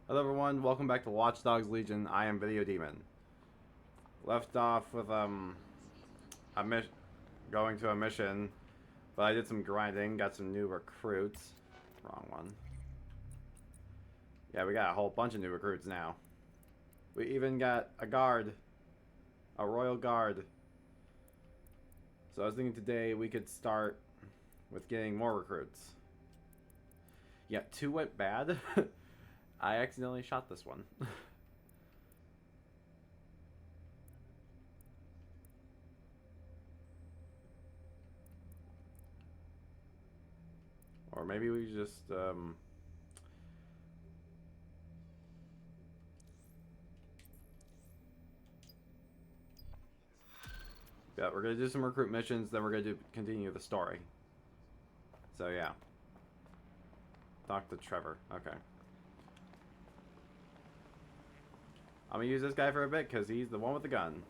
Hello everyone, welcome back to Watch Dogs Legion. I am Video Demon. Left off with going to a mission, but I did some grinding, got some new recruits. Wrong one. Yeah, we got a whole bunch of new recruits now. We even got a guard. A royal guard. So I was thinking today we could start with getting more recruits. Yeah, 2 went bad. I accidentally shot this one. Or maybe we just, yeah, we're gonna do some recruit missions, then we're gonna continue the story. So yeah. Talk to Trevor. Okay. I'm gonna use this guy for a bit because he's the one with the gun.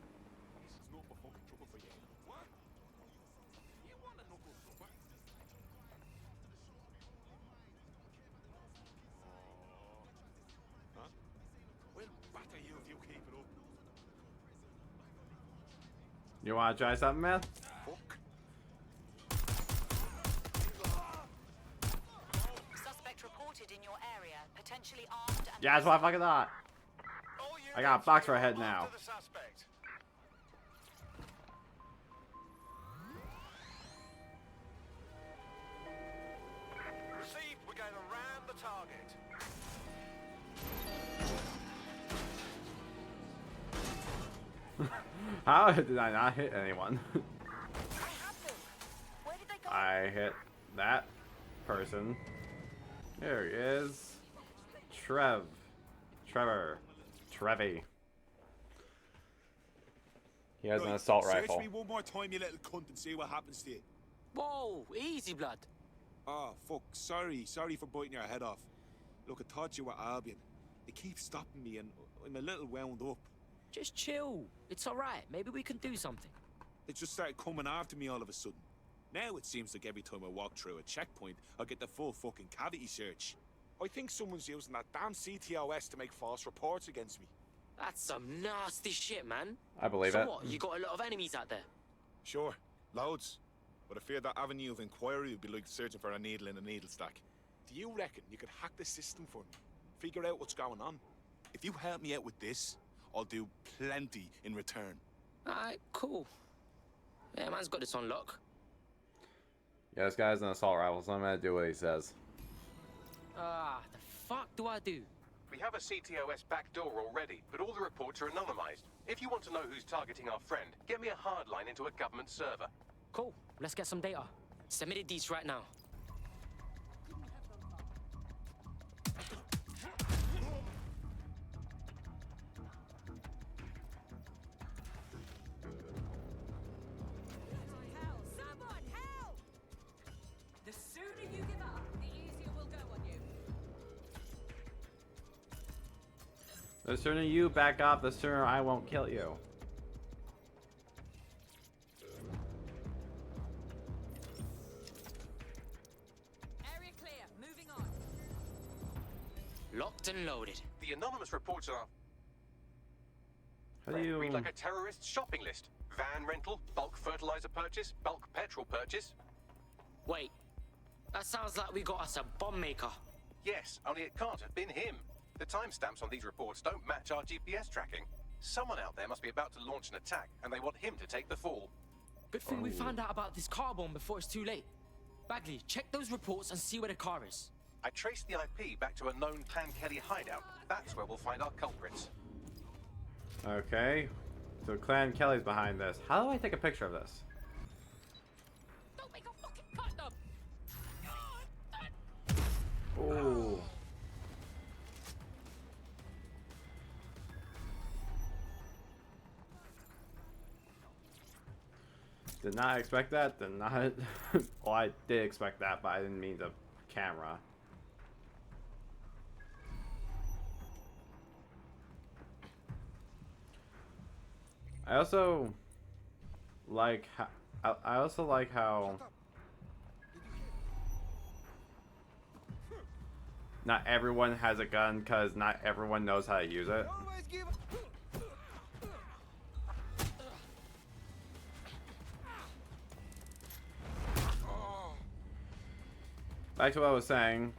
You wanna try something, man? Suspect reported in your area, potentially armed and... Yeah, that's what I fucking thought. I got a box for a head now. Received, we're going to ram the target. How did I not hit anyone? I have them. Where did they go? I hit that person. There he is. Trevor. Trevi. He has an assault rifle. Search me one more time, you little cunt, and see what happens to you. Whoa, easy, blood. Oh, fuck. Sorry for biting your head off. Look, I thought you were Albion. They keep stopping me, and I'm a little wound up. Just chill. It's alright. Maybe we can do something. They just started coming after me all of a sudden. Now it seems like every time I walk through a checkpoint, I get the full fucking cavity search. I think someone's using that damn CTOS to make false reports against me. That's some nasty shit, man. I believe so it. What, you got a lot of enemies out there? Sure, loads. But I fear that avenue of inquiry would be like searching for a needle in a needle stack. Do you reckon you could hack the system for me? Figure out what's going on? If you help me out with this, I'll do plenty in return. Alright, cool. Yeah, man's got this on lock. Yeah, this guy's an assault rifle, so I'm gonna do what he says. The fuck do I do? We have a CTOS backdoor already, but all the reports are anonymized. If you want to know who's targeting our friend, get me a hard line into a government server. Cool, let's get some data. Submitted these right now. Someone help! The sooner you give up, the easier we'll go on you. The sooner you back off, the sooner I won't kill you. Area clear, moving on. Locked and loaded. The anonymous reports are... How do you... read like a terrorist shopping list. Van rental, bulk fertilizer purchase, bulk petrol purchase. Wait, that sounds like we got us a bomb maker. Yes, only it can't have been him. The timestamps on these reports don't match our GPS tracking. Someone out there must be about to launch an attack, and they want him to take the fall. Good thing we found out about this car bomb before it's too late. Bagley, check those reports and see where the car is. I traced the IP back to a known Clan Kelly hideout. That's where we'll find our culprits. Okay. So Clan Kelly's behind this. How do I take a picture of this? Don't make a fucking cut them! Ooh. Did not expect that. Did not. Well, I did expect that, but I didn't mean the camera. I also like how I also like how Not everyone has a gun because not everyone knows how to use it. Back to what I was saying.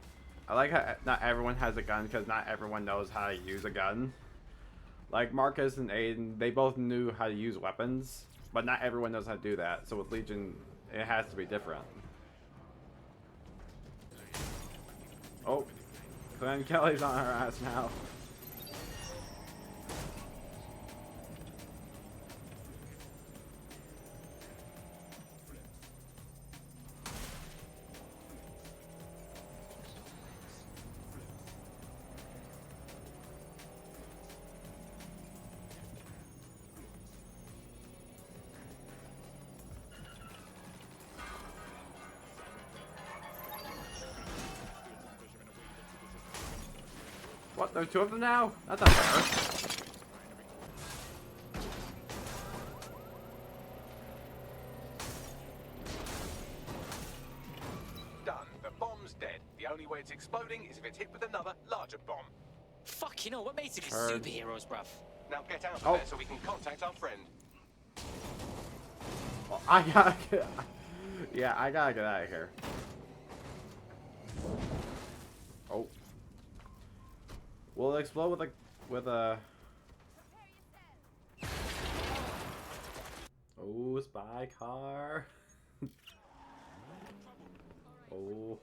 I like how not everyone has a gun because not everyone knows how to use a gun. Like Marcus and Aiden, they both knew how to use weapons, but not everyone knows how to do that. So with Legion, it has to be different. Oh, Glenn Kelly's on her ass now. What? There's two of them now? That's not fair. Done. The bomb's dead. The only way it's exploding is if it's hit with another, larger bomb. Fuck, you know, what makes it Turd. superheroes, bruv? Now get out of Oh. there so we can contact our friend. Well, I gotta get. Yeah, I gotta get out of here. Oh. Will it explode with a? Oh, spy car. Oh.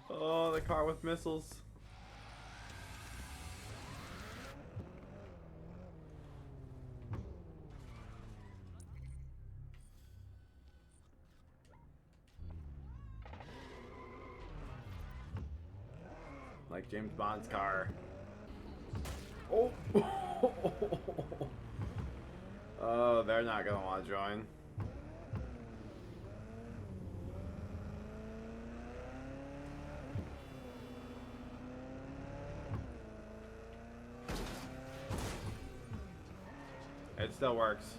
Oh, the car with missiles. Like James Bond's car. Oh! Oh, they're not gonna want to join. It still works.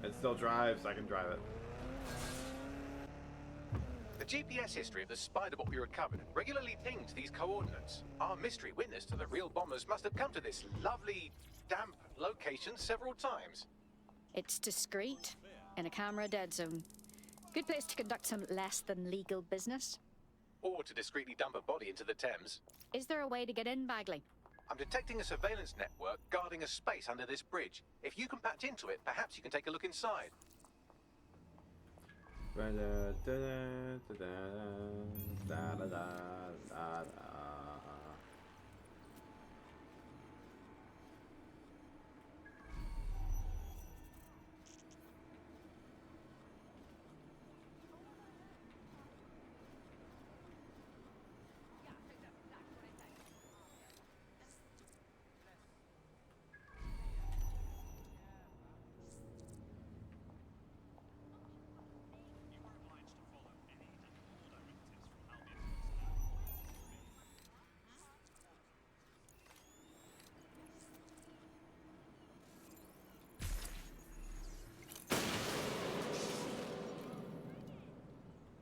It still drives. I can drive it. The GPS history of the spider bot we recovered regularly pings these coordinates. Our mystery witness to the real bombers must have come to this lovely, damp location several times. It's discreet, in a camera dead zone. Good place to conduct some less than legal business. Or to discreetly dump a body into the Thames. Is there a way to get in, Bagley? I'm detecting a surveillance network guarding a space under this bridge. If you can patch into it, perhaps you can take a look inside.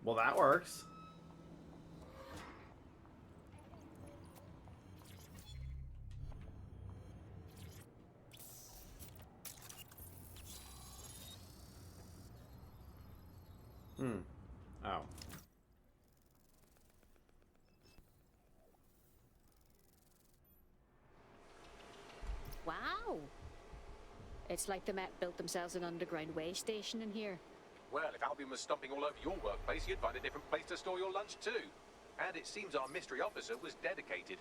Well, that works. Oh. Wow! It's like the Met built themselves an underground way station in here. Well, if Albion was stomping all over your workplace, you'd find a different place to store your lunch too. And it seems our mystery officer was dedicated.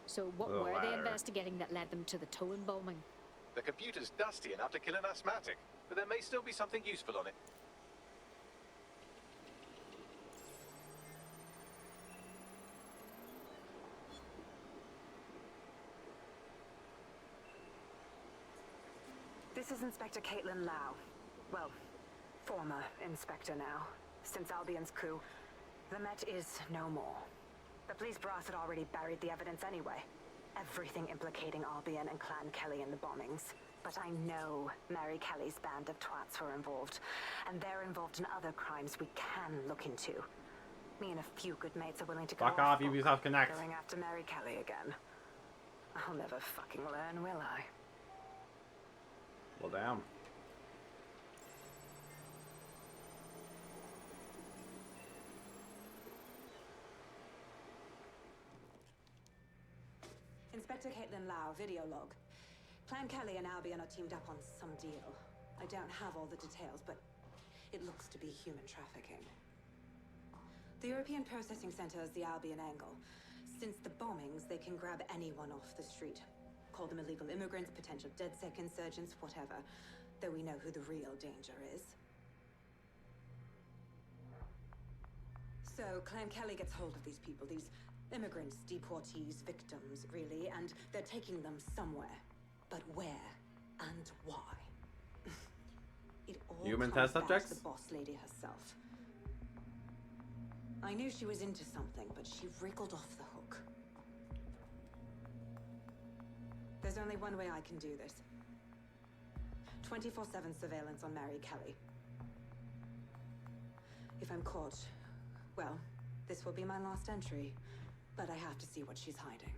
So what The were they latter. investigating that led them to the towing bombing? The computer's dusty enough to kill an asthmatic, but there may still be something useful on it. This is Inspector Caitlin Lau. Well, former inspector now. Since Albion's coup, the Met is no more. The police brass had already buried the evidence anyway. Everything implicating Albion and Clan Kelly in the bombings. But I know Mary Kelly's band of twats were involved. And they're involved in other crimes we can look into. Me and a few good mates are willing to Fuck go off, book, Ubisoft Connect. going after Mary Kelly again. I'll never fucking learn, will I? Well, damn. Inspector Caitlin Lau, video log. Clan Kelly and Albion are teamed up on some deal. I don't have all the details, but it looks to be human trafficking. The European Processing Center is the Albion angle. Since the bombings, they can grab anyone off the street. Call them illegal immigrants, potential DedSec insurgents, whatever. Though we know who the real danger is. So, Clan Kelly gets hold of these people, these immigrants, deportees, victims, really, and they're taking them somewhere. But where and why? It all Human comes test back subjects? to the boss lady herself. I knew she was into something, but she wriggled off the hook. There's only one way I can do this. 24/7 surveillance on Mary Kelly. If I'm caught, well, this will be my last entry. But I have to see what she's hiding.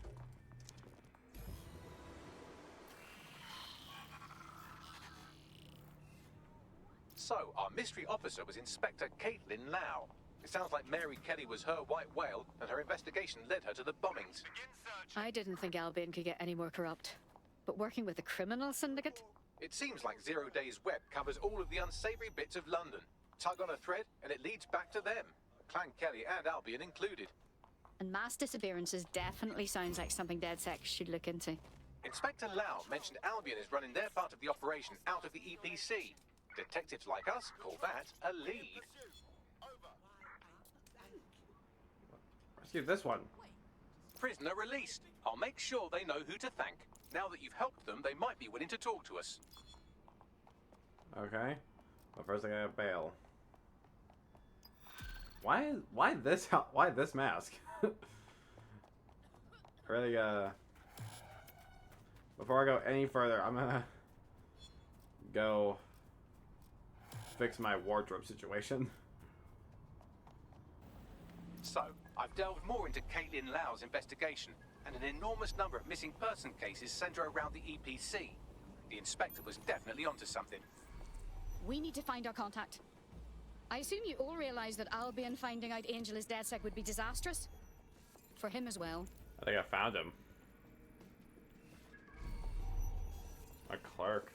So, our mystery officer was Inspector Caitlin Lau. It sounds like Mary Kelly was her white whale, and her investigation led her to the bombings. I didn't think Albion could get any more corrupt. But working with a criminal syndicate? It seems like 0 Days Web covers all of the unsavory bits of London. Tug on a thread, and it leads back to them. Clan Kelly and Albion included. And mass disappearances definitely sounds like something DedSec should look into. Inspector Lau mentioned Albion is running their part of the operation out of the EPC. Detectives like us call that a lead. Let's get this one. Prisoner released. I'll make sure they know who to thank. Now that you've helped them, they might be willing to talk to us. Okay. But first I gotta bail. Why this mask? Really, before I go any further, I'm gonna go fix my wardrobe situation. So, I've delved more into Caitlin Lau's investigation, and an enormous number of missing person cases center around the EPC. The inspector was definitely onto something. We need to find our contact. I assume you all realize that Albion finding out Angel is DedSec would be disastrous? For him as well. I think I found him. A clerk.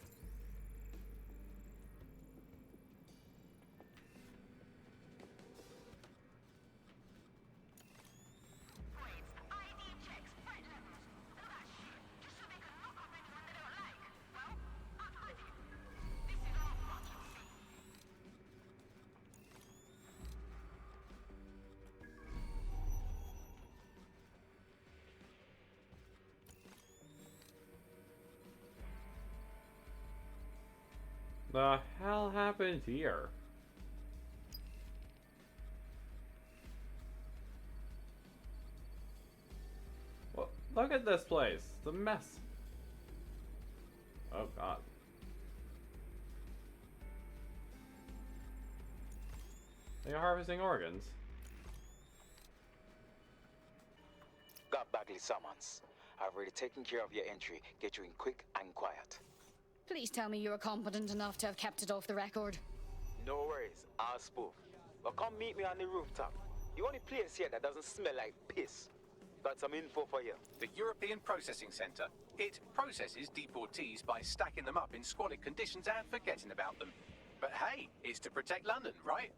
The hell happened here? Well, look at this place. It's a mess. Oh god. They're harvesting organs. Got Bagley summons. I've already taken care of your entry. Get you in quick and quiet. Please tell me you're competent enough to have kept it off the record. No worries, I'll spoof. But come meet me on the rooftop. The only place here that doesn't smell like piss. Got some info for you. The European Processing Center. It processes deportees by stacking them up in squalid conditions and forgetting about them. But hey, it's to protect London, right?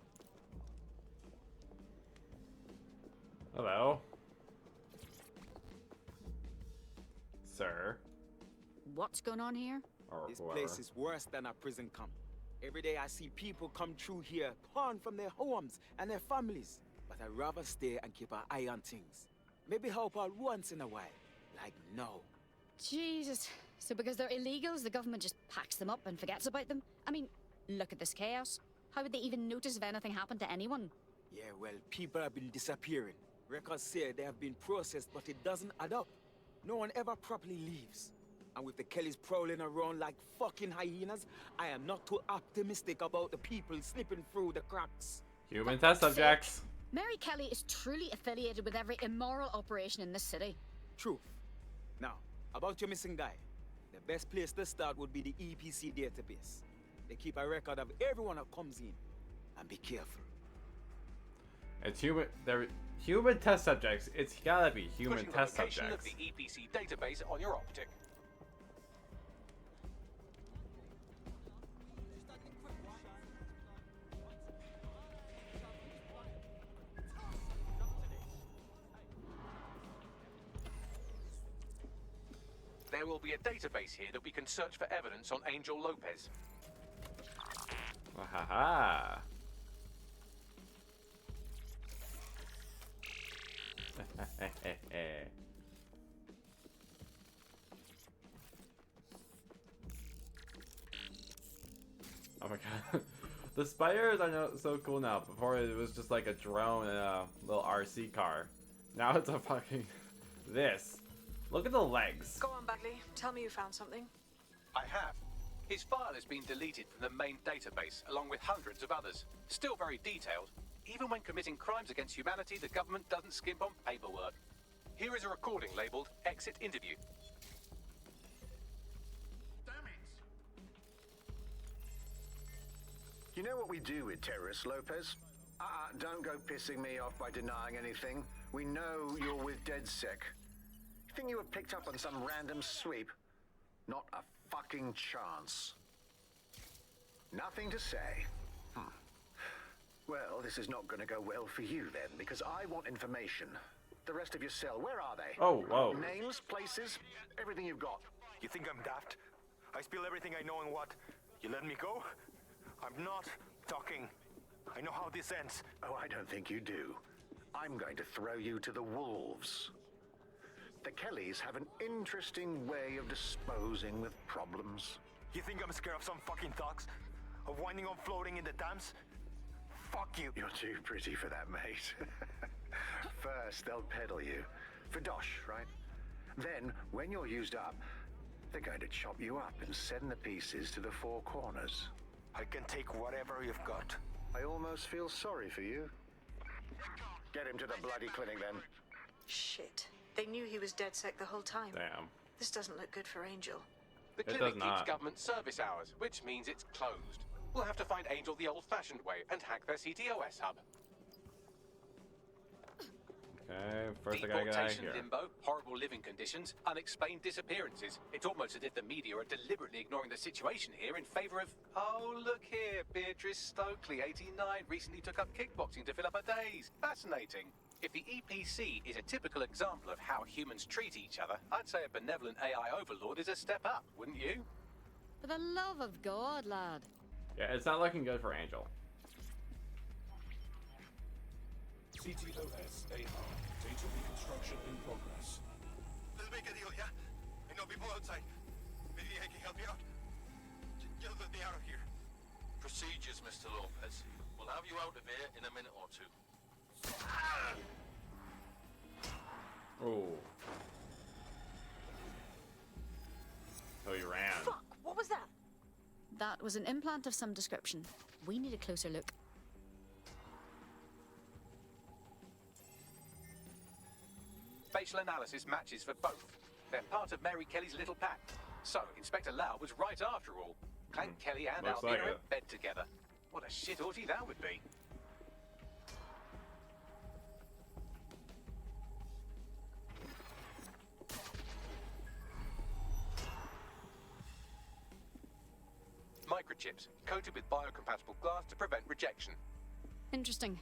Hello. Sir. What's going on here? Or This whoever. place is worse than a prison camp. Every day I see people come through here, torn from their homes and their families. But I'd rather stay and keep an eye on things. Maybe help out once in a while. Like now. Jesus. So because they're illegals, the government just packs them up and forgets about them? I mean, look at this chaos. How would they even notice if anything happened to anyone? Yeah, well, people have been disappearing. Records say they have been processed, but it doesn't add up. No one ever properly leaves. And with the Kellys prowling around like fucking hyenas, I am not too optimistic about the people slipping through the cracks. Human test subjects. Mary Kelly is truly affiliated with every immoral operation in this city. Truth. Now, about your missing guy. The best place to start would be the EPC database. They keep a record of everyone that comes in. And be careful. It's human. They're human test subjects. It's gotta be human Putting test the location subjects. of the EPC database on your optic. There will be a database here that we can search for evidence on Angel Lopez. Ha ha. Oh my god. The spiders are so cool now. Before it was just like a drone and a little RC car. Now it's a fucking this. Look at the legs. Go on, Bagley. Tell me you found something. I have. His file has been deleted from the main database, along with hundreds of others. Still very detailed. Even when committing crimes against humanity, the government doesn't skimp on paperwork. Here is a recording labeled Exit Interview. Damn it! You know what we do with terrorists, Lopez? Don't go pissing me off by denying anything. We know you're with DedSec. You think you were picked up on some random sweep? Not a fucking chance. Nothing to say. Well, this is not going to go well for you then, because I want information. The rest of your cell, where are they? Oh, whoa. Names, places, everything you've got. You think I'm daft? I spill everything I know and what? You let me go? I'm not talking. I know how this ends. Oh, I don't think you do. I'm going to throw you to the wolves. The Kelleys have an interesting way of disposing with problems. You think I'm scared of some fucking thugs? Of winding up floating in the dams? Fuck you. You're too pretty for that, mate. First, they'll peddle you. For dosh, right? Then, when you're used up, they're going to chop you up and send the pieces to the four corners. I can take whatever you've got. I almost feel sorry for you. Get him to the bloody clinic, then. Shit. They knew he was DedSec the whole time. Damn. This doesn't look good for Angel. The It does clinic keeps not. government service hours, which means it's closed. We'll have to find Angel the old-fashioned way and hack their CTOS hub. Okay, first I gotta get out of Deportation here. limbo, horrible living conditions, unexplained disappearances. It's almost as if the media are deliberately ignoring the situation here in favor of... Oh, look here, Beatrice Stokely, 89, recently took up kickboxing to fill up her days. Fascinating. If the EPC is a typical example of how humans treat each other, I'd say a benevolent AI overlord is a step up, wouldn't you? For the love of God, lad. Yeah, it's not looking good for Angel. CTOS AR. Data reconstruction in progress. Let's make a deal, yeah? I know people outside. Maybe I can help you out. Just let me out of here. Procedures, Mr. Lopez. We'll have you out of here in a minute or two. Oh. So he ran. Fuck! What was that? That was an implant of some description. We need a closer look. Facial analysis matches for both. They're part of Mary Kelly's little pack. So, Inspector Lau was right after all. Clank Kelly and Looks Albina like are in it. bed together. What a shit orgy that would be. Microchips, coated with biocompatible glass to prevent rejection. Interesting.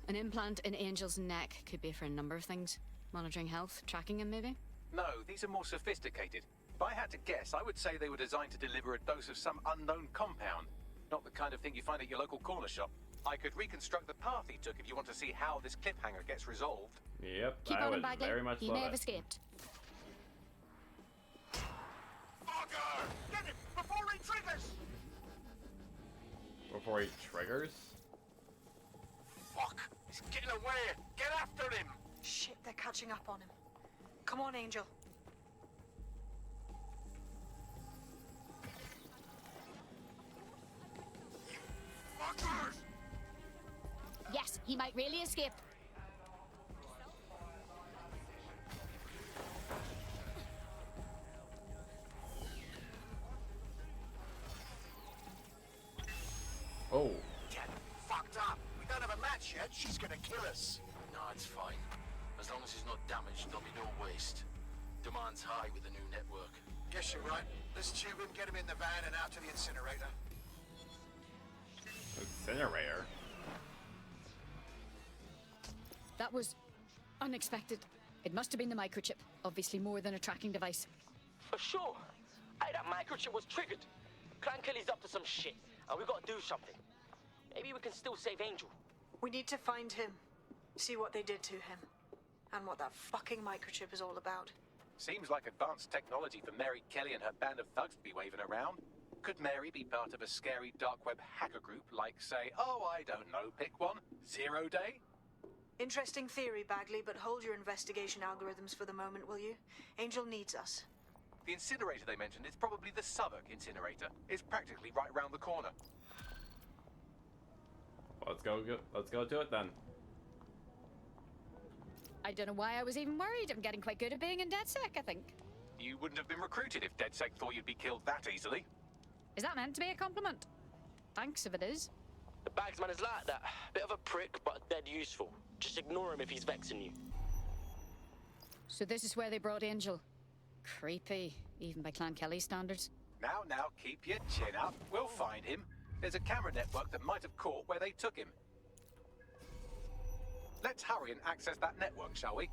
An implant in Angel's neck could be for a number of things. Monitoring health, tracking him maybe? No, these are more sophisticated. If I had to guess, I would say they were designed to deliver a dose of some unknown compound. Not the kind of thing you find at your local corner shop. I could reconstruct the path he took if you want to see how this cliffhanger gets resolved. Yep, Keep I on him, would Bagley. very much He love may have it. escaped. Fucker! Get him before he triggers! Before he triggers? Fuck! He's getting away! Get after him! Shit, they're catching up on him. Come on, Angel. Fuckers! Yes, he might really escape. us. No, it's fine. As long as he's not damaged, there'll be no waste. Demand's high with the new network. Guess you're right. Let's tube him, get him in the van and out to the incinerator. Incinerator? That was unexpected. It must have been the microchip. Obviously more than a tracking device. For sure. Hey, that microchip was triggered. Clan Kelly's up to some shit, and we gotta do something. Maybe we can still save Angel. We need to find him, see what they did to him, and what that fucking microchip is all about. Seems like advanced technology for Mary Kelly and her band of thugs to be waving around. Could Mary be part of a scary dark web hacker group like, say, oh, I don't know, pick one, Zero Day? Interesting theory, Bagley, but hold your investigation algorithms for the moment, will you? Angel needs us. The incinerator they mentioned is probably the Southwark incinerator. It's practically right round the corner. Let's go to it then. I don't know why I was even worried. I'm getting quite good at being in DedSec, I think. You wouldn't have been recruited if DedSec thought you'd be killed that easily. Is that meant to be a compliment? Thanks if it is. The bagsman is like that. Bit of a prick, but dead useful. Just ignore him if he's vexing you. So this is where they brought Angel. Creepy, even by Clan Kelly standards. Now, keep your chin up. We'll find him. There's a camera network that might have caught where they took him. Let's hurry and access that network, shall we?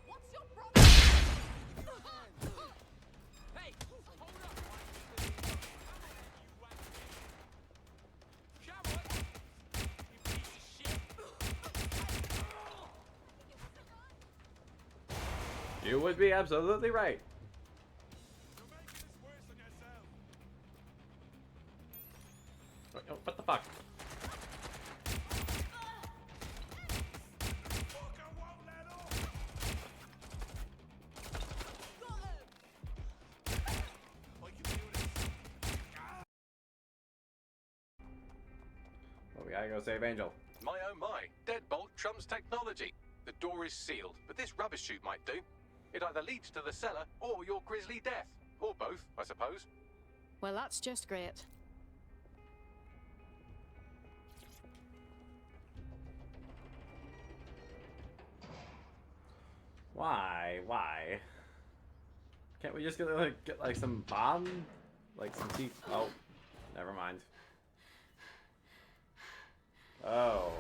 What's your problem? Hey, hold up. You would be absolutely right. Oh, what the fuck? Well, we gotta go save Angel. My oh my, deadbolt trumps technology. The door is sealed, but this rubbish chute might do. It either leads to the cellar or your grisly death. Or both, I suppose. Well, that's just great. Why? Can't we just get like some bomb? Like some teeth? Oh, never mind. Oh,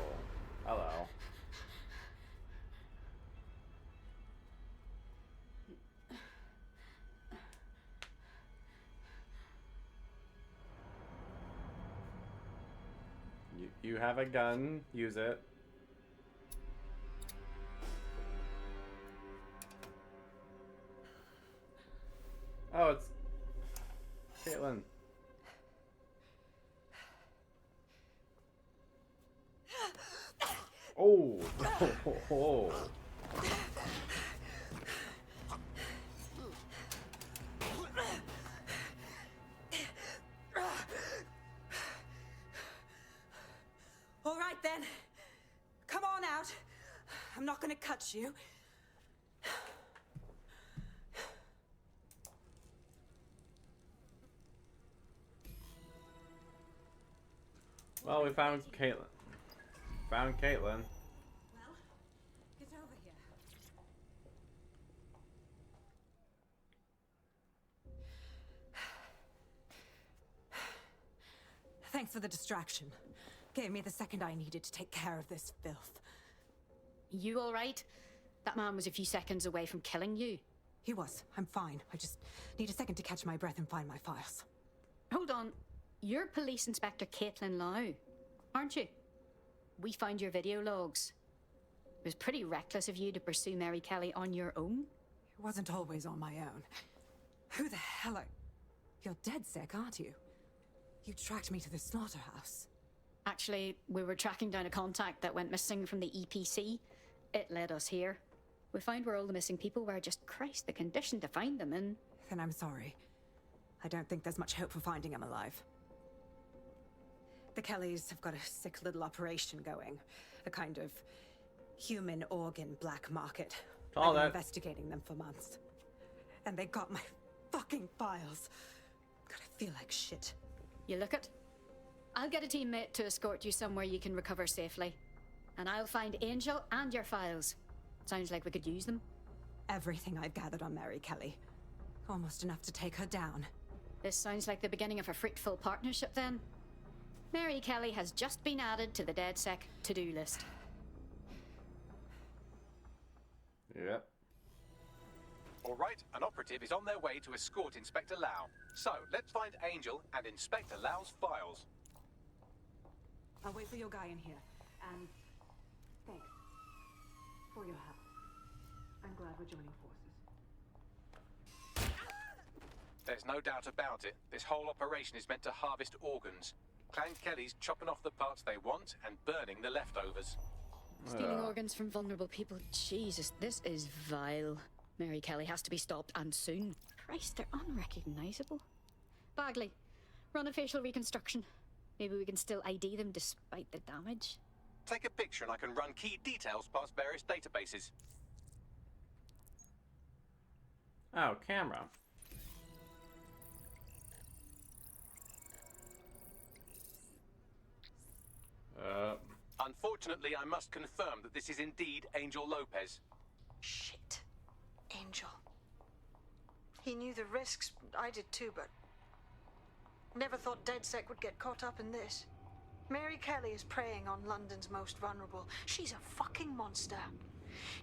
hello. You have a gun, use it. Oh, it's Caitlin. Oh. Oh. All right then. Come on out. I'm not gonna cut you. Well, we found Caitlin. Found Caitlin. Well, get over here. Thanks for the distraction. Gave me the second I needed to take care of this filth. You all right? That man was a few seconds away from killing you. He was. I'm fine. I just need a second to catch my breath and find my files. Hold on. You're Police Inspector Caitlin Lau, aren't you? We found your video logs. It was pretty reckless of you to pursue Mary Kelly on your own. It wasn't always on my own. Who the hell are... You're dead sick, aren't you? You tracked me to the slaughterhouse. Actually, we were tracking down a contact that went missing from the EPC. It led us here. We found where all the missing people were, just Christ, the condition to find them in. Then I'm sorry. I don't think there's much hope for finding him alive. The Kellys have got a sick little operation going. A kind of human organ black market. All I've been that. investigating them for months. And they got my fucking files. God, I feel like shit. You look it? I'll get a teammate to escort you somewhere you can recover safely. And I'll find Angel and your files. Sounds like we could use them. Everything I've gathered on Mary Kelly. Almost enough to take her down. This sounds like the beginning of a fruitful partnership then. Mary Kelly has just been added to the DedSec to-do list. Yep. Alright, an operative is on their way to escort Inspector Lau. So, let's find Angel and Inspector Lau's files. I'll wait for your guy in here. And thanks for your help. I'm glad we're joining forces. There's no doubt about it. This whole operation is meant to harvest organs. Clan Kelly's chopping off the parts they want and burning the leftovers. Stealing organs from vulnerable people. Jesus, this is vile. Mary Kelly has to be stopped, and soon. Christ, they're unrecognizable. Bagley, run a facial reconstruction. Maybe we can still ID them despite the damage. Take a picture and I can run key details past various databases. Oh, camera. Unfortunately, I must confirm that this is indeed Angel Lopez. Shit. Angel. He knew the risks. I did too, but never thought DedSec would get caught up in this. Mary Kelly is preying on London's most vulnerable. She's a fucking monster.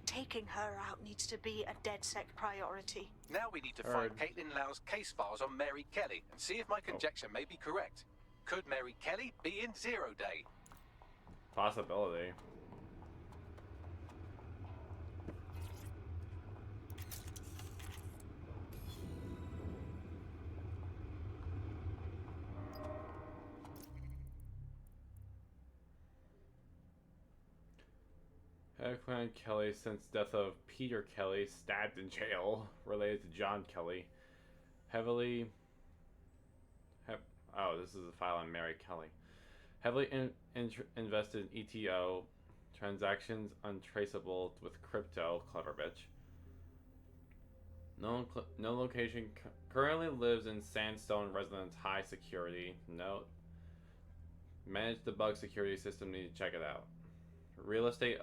Taking her out needs to be a DedSec priority. Now we need to find Caitlin Lau's case files on Mary Kelly and see if my conjecture may be correct. Could Mary Kelly be in Zero Day? Possibility. Head of Clan Kelly since death of Peter Kelly, stabbed in jail, related to John Kelly. Oh, this is a file on Mary Kelly. Heavily invested in ETO, transactions untraceable with crypto, clever bitch. No location, currently lives in Sandstone residence, high security. Note. Manage the bug security system, need to check it out. Real estate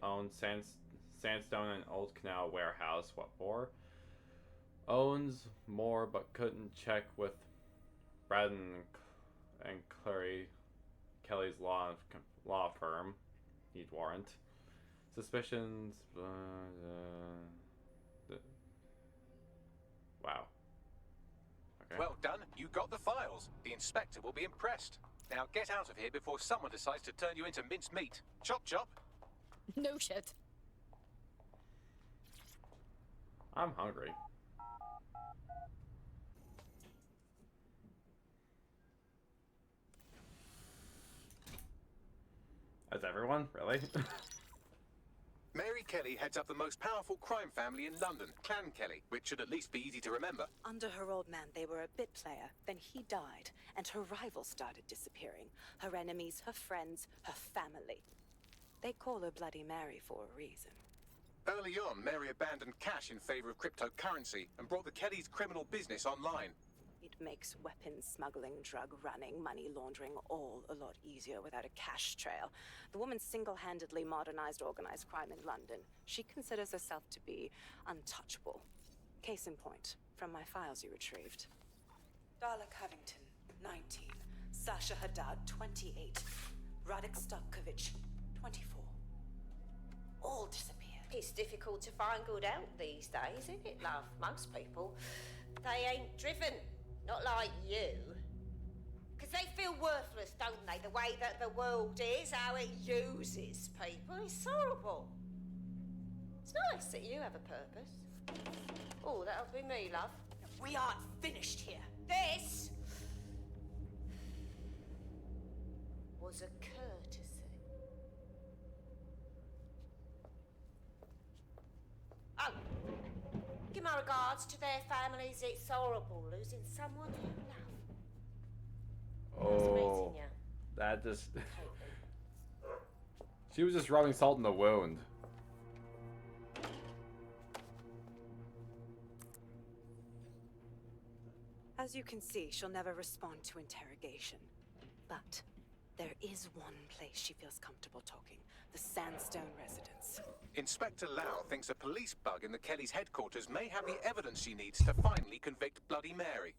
owned Sandstone and Old Canal warehouse. What more? Owns more but couldn't check with Braden and Clary Kelly's law firm. Need warrant. Suspicions. Wow. Okay. Well done. You got the files. The inspector will be impressed. Now get out of here before someone decides to turn you into minced meat. Chop chop. No shit. I'm hungry. That's everyone? Really? Mary Kelly heads up the most powerful crime family in London, Clan Kelly, which should at least be easy to remember. Under her old man, they were a bit player. Then he died, and her rivals started disappearing. Her enemies, her friends, her family. They call her Bloody Mary for a reason. Early on, Mary abandoned cash in favor of cryptocurrency and brought the Kellys' criminal business online. It makes weapons smuggling, drug running, money laundering all a lot easier without a cash trail. The woman single-handedly modernized organized crime in London. She considers herself to be untouchable. Case in point, from my files you retrieved. Darla Covington, 19. Sasha Haddad, 28. Radek Stokovich, 24. All disappeared. It's difficult to find good help these days, isn't it, love? Most people, they ain't driven. Not like you. Because they feel worthless, don't they? The way that the world is, how it uses people. It's horrible. It's nice that you have a purpose. Oh, that'll be me, love. We aren't finished here. This was a courtesy. Oh, give my regards to their families. It's horrible losing someone you love. Nice meeting you. That just... She was just rubbing salt in the wound. As As you can see, she'll never respond to interrogation. But there is one place she feels comfortable talking. The Sandstone residence. Inspector Lau thinks a police bug in the Kelly's headquarters may have the evidence she needs to finally convict Bloody Mary.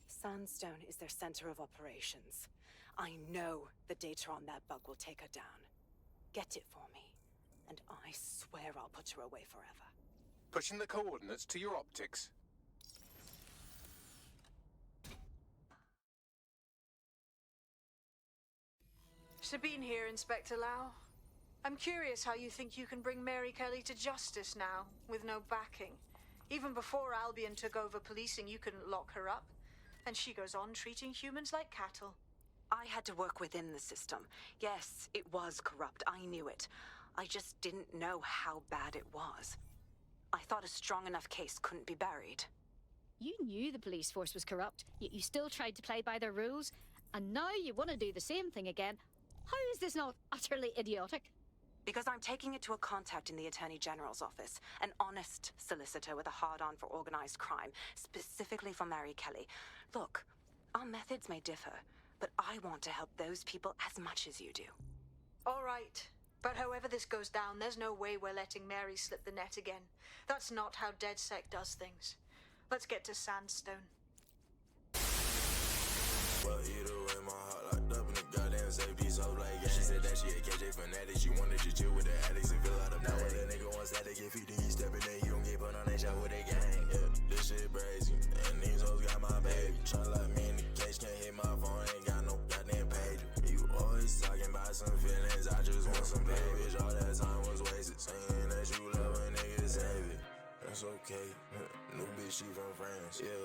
Sandstone is their center of operations. I know the data on that bug will take her down. Get it for me, and I swear I'll put her away forever. Pushing the coordinates to your optics. Sabine here, Inspector Lau. I'm curious how you think you can bring Mary Kelly to justice now, with no backing. Even before Albion took over policing, you couldn't lock her up. And she goes on treating humans like cattle. I had to work within the system. Yes, it was corrupt. I knew it. I just didn't know how bad it was. I thought a strong enough case couldn't be buried. You knew the police force was corrupt, yet you still tried to play by their rules, and now you want to do the same thing again. How is this not utterly idiotic? Because I'm taking it to a contact in the Attorney General's office, an honest solicitor with a hard-on for organized crime, specifically for Mary Kelly. Look, our methods may differ, but I want to help those people as much as you do. All right. But however this goes down, there's no way we're letting Mary slip the net again. That's not how DedSec does things. Let's get to Sandstone. Well, either way, my heart locked up in the goddamn safety, so like, yeah. She said that she a KJ fanatic, she wanted to chill with the addicts and fill out a now when a nigga wants that to get 50, he stepping in, you don't get put on that shot with a gang, yeah. This shit crazy, and these hoes got my baby. Try like me in the case, can't hit my phone, ain't got no goddamn page. You always talking about some feelings, I just want some pay, bitch, all that time was wasted. Saying that you love a nigga, save it, that's okay. New bitch, she from France, yeah.